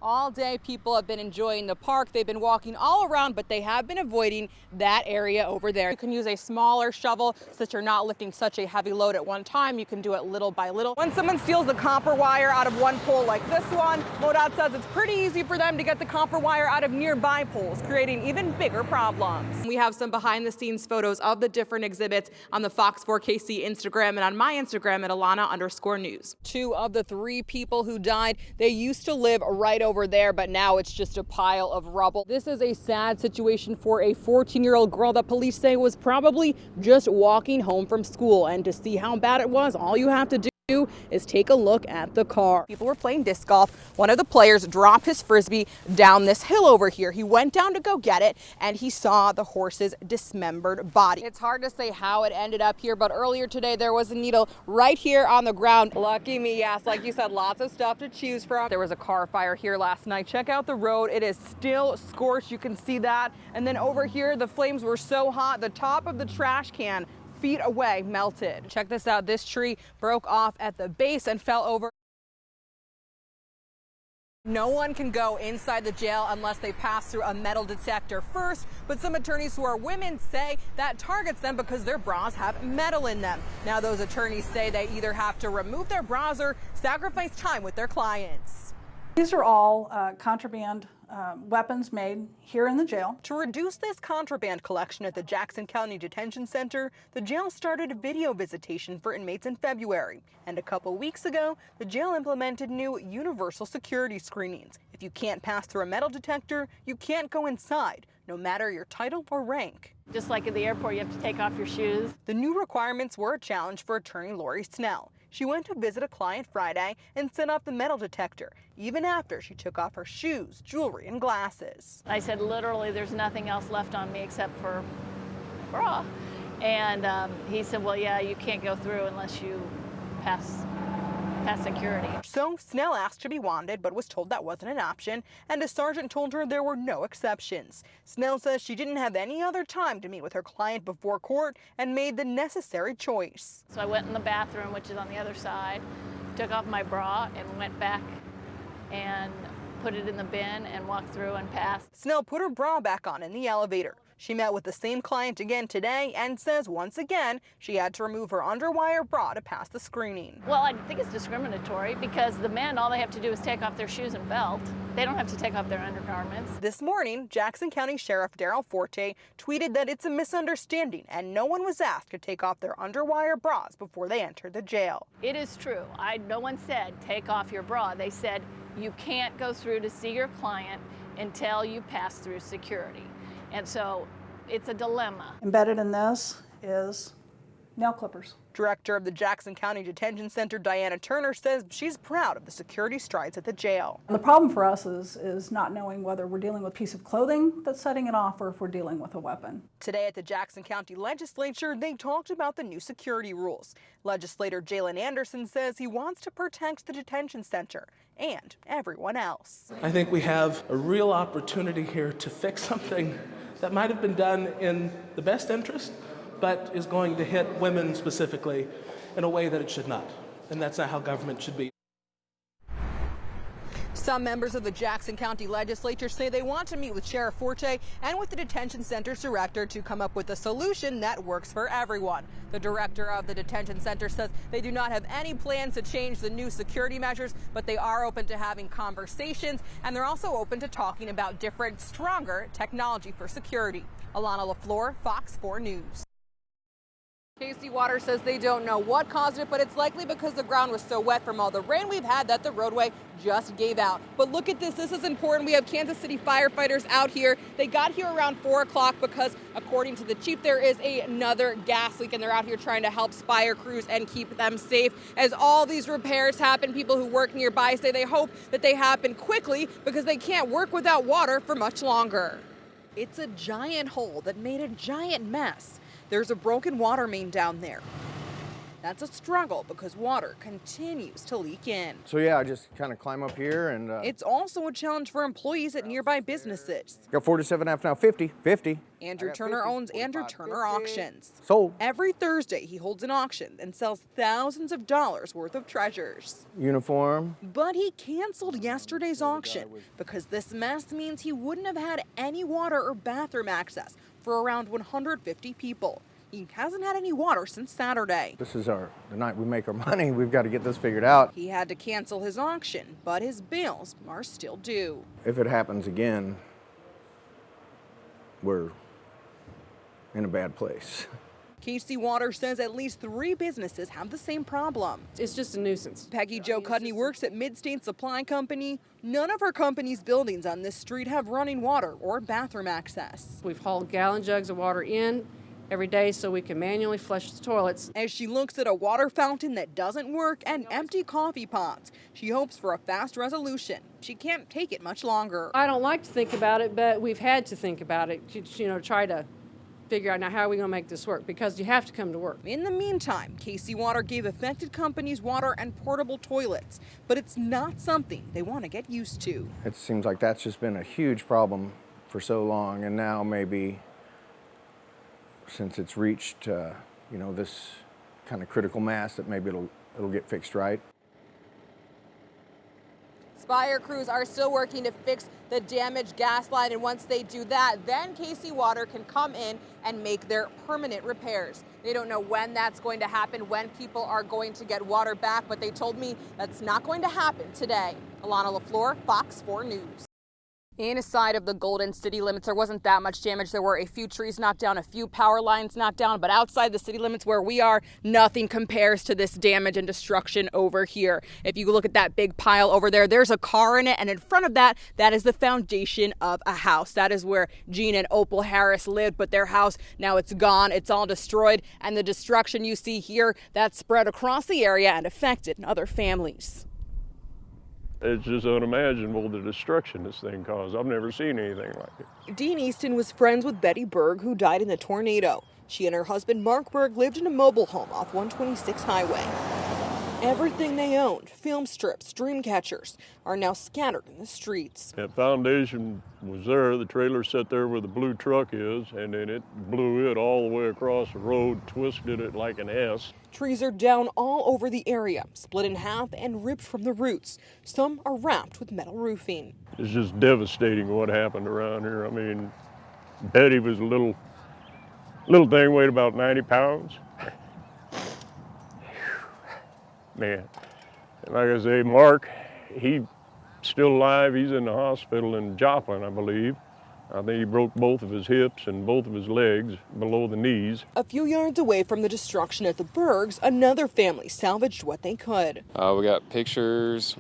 All day people have been enjoying the park. They've been walking all around, but they have been avoiding that area over there. You can use a smaller shovel so that you're not lifting such a heavy load at one time. You can do it little by little. When someone steals the copper wire out of one pole like this one, MoDOT says it's pretty easy for them to get the copper wire out of nearby poles, creating even bigger problems. We have some behind the scenes photos of the different exhibits on the Fox 4KC Instagram and on my Instagram at Alana_news. 2 of the 3 people who died, they used to live right over there, but now it's just a pile of rubble. This is a sad situation for a 14-year-old girl that police say was probably just walking home from school. And to see how bad it was, all you have to do is take a look at the car. People were playing disc golf. One of the players dropped his frisbee down this hill over here. He went down to go get it and he saw the horse's dismembered body. It's hard to say how it ended up here, but earlier today there was a needle right here on the ground. Lucky me, yes, like you said, lots of stuff to choose from. There was a car fire here last night. Check out the road. It is still scorched. You can see that. And then over here, the flames were so hot, the top of the trash can feet away melted. Check this out. This tree broke off at the base and fell over. No one can go inside the jail unless they pass through a metal detector first, but some attorneys who are women say that targets them because their bras have metal in them. Now those attorneys say they either have to remove their bras or sacrifice time with their clients. These are all contraband weapons made here in the jail. To reduce this contraband collection at the Jackson County Detention Center, the jail started a video visitation for inmates in February. And a couple weeks ago, the jail implemented new universal security screenings. If you can't pass through a metal detector, you can't go inside, no matter your title or rank. Just like at the airport, you have to take off your shoes. The new requirements were a challenge for attorney Lori Snell. She went to visit a client Friday and set up the metal detector, even after she took off her shoes, jewelry, and glasses. I said, literally, there's nothing else left on me except for bra. And he said, well, yeah, you can't go through unless you pass security. So Snell asked to be wanded, but was told that wasn't an option, and a sergeant told her there were no exceptions. Snell says she didn't have any other time to meet with her client before court and made the necessary choice. So I went in the bathroom, which is on the other side, took off my bra and went back and put it in the bin and walked through and passed. Snell put her bra back on in the elevator. She met with the same client again today and says once again she had to remove her underwire bra to pass the screening. Well, I think it's discriminatory because the men, all they have to do is take off their shoes and belt. They don't have to take off their undergarments. This morning, Jackson County Sheriff Darryl Forte tweeted that it's a misunderstanding and no one was asked to take off their underwire bras before they entered the jail. It is true. No one said take off your bra. They said you can't go through to see your client until you pass through security. And so it's a dilemma. Embedded in this is nail clippers. Director of the Jackson County Detention Center, Diana Turner, says she's proud of the security strides at the jail. And the problem for us is not knowing whether we're dealing with a piece of clothing that's setting it off or if we're dealing with a weapon. Today at the Jackson County Legislature, they talked about the new security rules. Legislator Jalen Anderson says he wants to protect the detention center and everyone else. I think we have a real opportunity here to fix something that might have been done in the best interest, but is going to hit women specifically in a way that it should not. And that's not how government should be. Some members of the Jackson County Legislature say they want to meet with Sheriff Forte and with the detention center's director to come up with a solution that works for everyone. The director of the detention center says they do not have any plans to change the new security measures, but they are open to having conversations, and they're also open to talking about different, stronger technology for security. Alana LaFlore, Fox 4 News. Casey Water says they don't know what caused it, but it's likely because the ground was so wet from all the rain we've had that the roadway just gave out. But look at this. This is important. We have Kansas City firefighters out here. They got here around 4 o'clock because, according to the chief, there is another gas leak, and they're out here trying to help Spire crews and keep them safe. As all these repairs happen, people who work nearby say they hope that they happen quickly because they can't work without water for much longer. It's a giant hole that made a giant mess. There's a broken water main down there. That's a struggle because water continues to leak in. So yeah, I just kind of climb up here and... It's also a challenge for employees at nearby businesses. Got 47.5 now, 50. Andrew Turner owns Andrew Turner Auctions. Sold. Every Thursday, he holds an auction and sells thousands of dollars worth of treasures. Uniform. But he canceled yesterday's auction because this mess means he wouldn't have had any water or bathroom access for around 150 people. He hasn't had any water since Saturday. This is the night we make our money. We've got to get this figured out. He had to cancel his auction, but his bills are still due. If it happens again, we're in a bad place. KC Water says at least 3 businesses have the same problem. It's just a nuisance. Peggy Jo Cudney works at Mid-State Supply Company. None of her company's buildings on this street have running water or bathroom access. We've hauled gallon jugs of water in every day so we can manually flush the toilets. As she looks at a water fountain that doesn't work and empty coffee pots, she hopes for a fast resolution. She can't take it much longer. I don't like to think about it, but we've had to think about it, try to figure out now how are we going to make this work, because you have to come to work. In the meantime, KC Water gave affected companies water and portable toilets, but it's not something they want to get used to. It seems like that's just been a huge problem for so long, and now maybe since it's reached this kind of critical mass, that maybe it'll get fixed right. Spire crews are still working to fix the damaged gas line, and once they do that, then KC Water can come in and make their permanent repairs. They don't know when that's going to happen, when people are going to get water back, but they told me that's not going to happen today. Alana LaFlore, Fox 4 News. Inside of the Golden city limits, there wasn't that much damage. There were a few trees knocked down, a few power lines knocked down, but outside the city limits where we are, nothing compares to this damage and destruction over here. If you look at that big pile over there, there's a car in it, and in front of that, that is the foundation of a house. That is where Gene and Opal Harris lived, but their house, now it's gone. It's all destroyed, and the destruction you see here, that's spread across the area and affected other families. It's just unimaginable the destruction this thing caused. I've never seen anything like it. Dean Easton was friends with Betty Berg, who died in the tornado. She and her husband, Mark Berg, lived in a mobile home off 126 Highway. Everything they owned, film strips, dream catchers, are now scattered in the streets. That foundation was there. The trailer sat there where the blue truck is, and then it blew it all the way across the road, twisted it like an S. Trees are down all over the area, split in half and ripped from the roots. Some are wrapped with metal roofing. It's just devastating what happened around here. I mean, Betty was a little thing, weighed about 90 pounds. Man, and like I say, Mark, he's still alive. He's in the hospital in Joplin, I believe. I think he broke both of his hips and both of his legs below the knees. A few yards away from the destruction at the Bergs, another family salvaged what they could. We got pictures.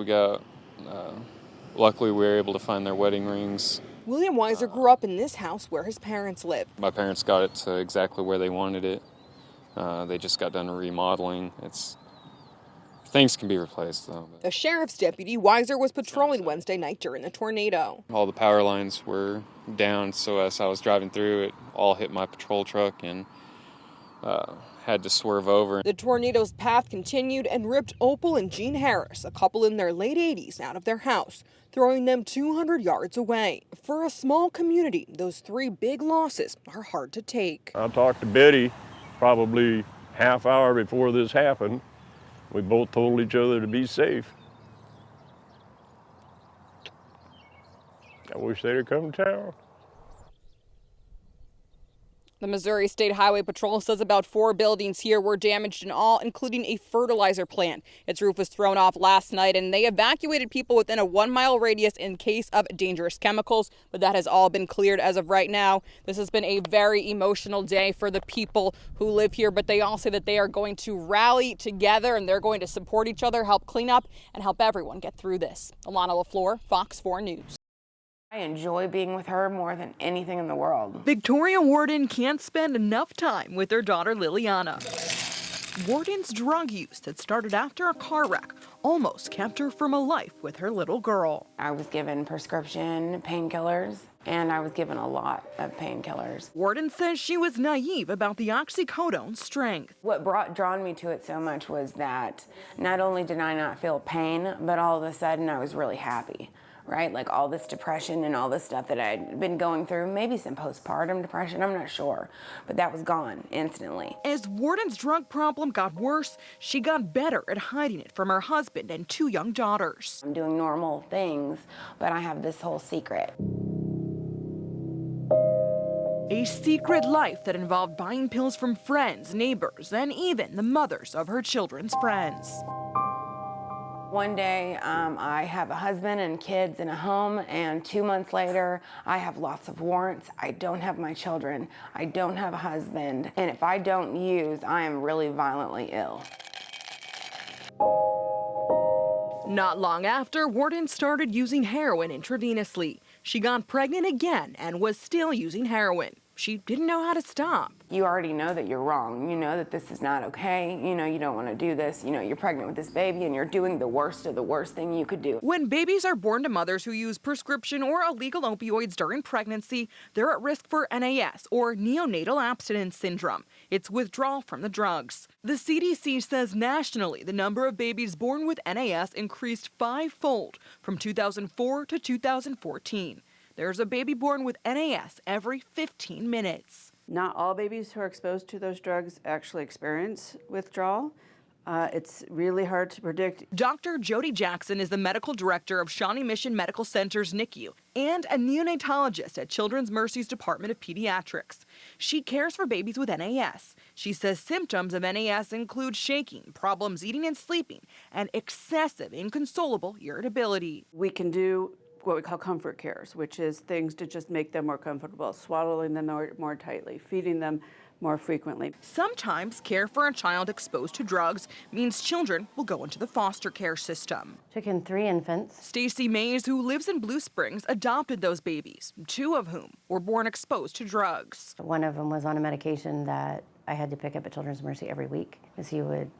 Luckily, we were able to find their wedding rings. William Weiser grew up in this house where his parents lived. My parents got it to exactly where they wanted it. They just got done remodeling. Things can be replaced, though. A sheriff's deputy, Weiser, was patrolling Wednesday night during the tornado. All the power lines were down, so as I was driving through, it all hit my patrol truck and had to swerve over. The tornado's path continued and ripped Opal and Gene Harris, a couple in their late 80s, out of their house, throwing them 200 yards away. For a small community, those 3 big losses are hard to take. I talked to Betty probably half hour before this happened. We both told each other to be safe. I wish they'd have come to town. The Missouri State Highway Patrol says about 4 buildings here were damaged in all, including a fertilizer plant. Its roof was thrown off last night, and they evacuated people within a 1-mile radius in case of dangerous chemicals, but that has all been cleared as of right now. This has been a very emotional day for the people who live here, but they all say that they are going to rally together and they're going to support each other, help clean up, and help everyone get through this. Alana LaFlore, Fox 4 News. I enjoy being with her more than anything in the world. Victoria Warden can't spend enough time with her daughter Liliana. Warden's drug use that started after a car wreck almost kept her from a life with her little girl. I was given prescription painkillers, and I was given a lot of painkillers. Warden says she was naive about the oxycodone's strength. What drawn me to it so much was that not only did I not feel pain, but all of a sudden I was really happy. Right? Like all this depression and all this stuff that I'd been going through, maybe some postpartum depression, I'm not sure, but that was gone instantly. As Warden's drug problem got worse, she got better at hiding it from her husband and 2 young daughters. I'm doing normal things, but I have this whole secret. A secret life that involved buying pills from friends, neighbors, and even the mothers of her children's friends. One day, I have a husband and kids in a home, and 2 months later, I have lots of warrants. I don't have my children. I don't have a husband. And if I don't use, I am really violently ill. Not long after, Warden started using heroin intravenously. She got pregnant again and was still using heroin. She didn't know how to stop. You already know that you're wrong. You know that this is not okay. You know you don't want to do this. You know you're pregnant with this baby and you're doing the worst of the worst thing you could do. When babies are born to mothers who use prescription or illegal opioids during pregnancy, they're at risk for NAS, or neonatal abstinence syndrome. It's withdrawal from the drugs. The CDC says nationally, the number of babies born with NAS increased 5-fold from 2004 to 2014. There's a baby born with NAS every 15 minutes. Not all babies who are exposed to those drugs actually experience withdrawal. It's really hard to predict. Dr. Jody Jackson is the medical director of Shawnee Mission Medical Center's NICU and a neonatologist at Children's Mercy's Department of Pediatrics. She cares for babies with NAS. She says symptoms of NAS include shaking, problems eating and sleeping, and excessive, inconsolable irritability. We can do what we call comfort cares, which is things to just make them more comfortable, swallowing them more tightly, feeding them more frequently. Sometimes care for a child exposed to drugs means children will go into the foster care system. Took in 3 infants. Stacy Mays, who lives in Blue Springs, adopted those babies, 2 of whom were born exposed to drugs. One of them was on a medication that I had to pick up at Children's Mercy every week because he would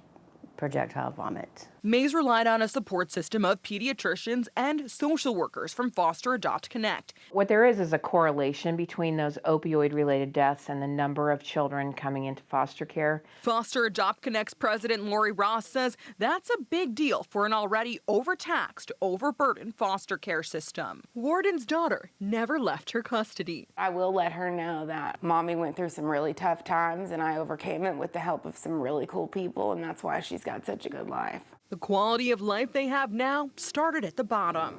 projectile vomit. Mays relied on a support system of pediatricians and social workers from Foster Adopt Connect. What there is a correlation between those opioid-related deaths and the number of children coming into foster care. Foster Adopt Connect's president Lori Ross says that's a big deal for an already overtaxed, overburdened foster care system. Warden's daughter never left her custody. I will let her know that Mommy went through some really tough times and I overcame it with the help of some really cool people, and that's why she's got such a good life. The quality of life they have now started at the bottom.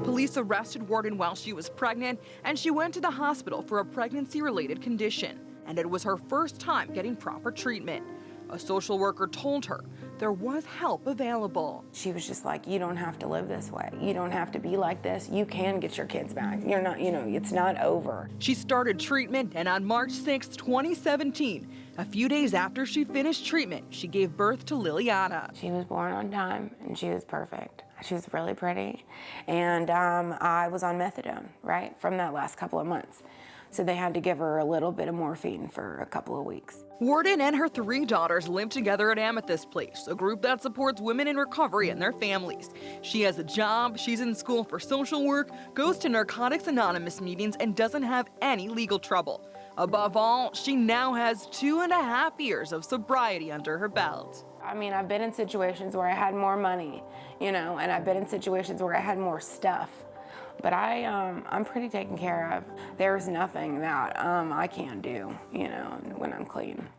Police arrested Warden while she was pregnant, and she went to the hospital for a pregnancy-related condition, and it was her first time getting proper treatment. A social worker told her there was help available. She was just like, you don't have to live this way. You don't have to be like this. You can get your kids back. You're not, it's not over. She started treatment, and on March 6, 2017, a few days after she finished treatment, she gave birth to Liliana. She was born on time, and she was perfect. She was really pretty. And I was on methadone, right, from that last couple of months. So they had to give her a little bit of morphine for a couple of weeks. Warden and her 3 daughters live together at Amethyst Place, a group that supports women in recovery and their families. She has a job, she's in school for social work, goes to Narcotics Anonymous meetings, and doesn't have any legal trouble. Above all, she now has 2.5 years of sobriety under her belt. I mean, I've been in situations where I had more money, and I've been in situations where I had more stuff. But I'm pretty taken care of. There's nothing that I can't do, when I'm clean.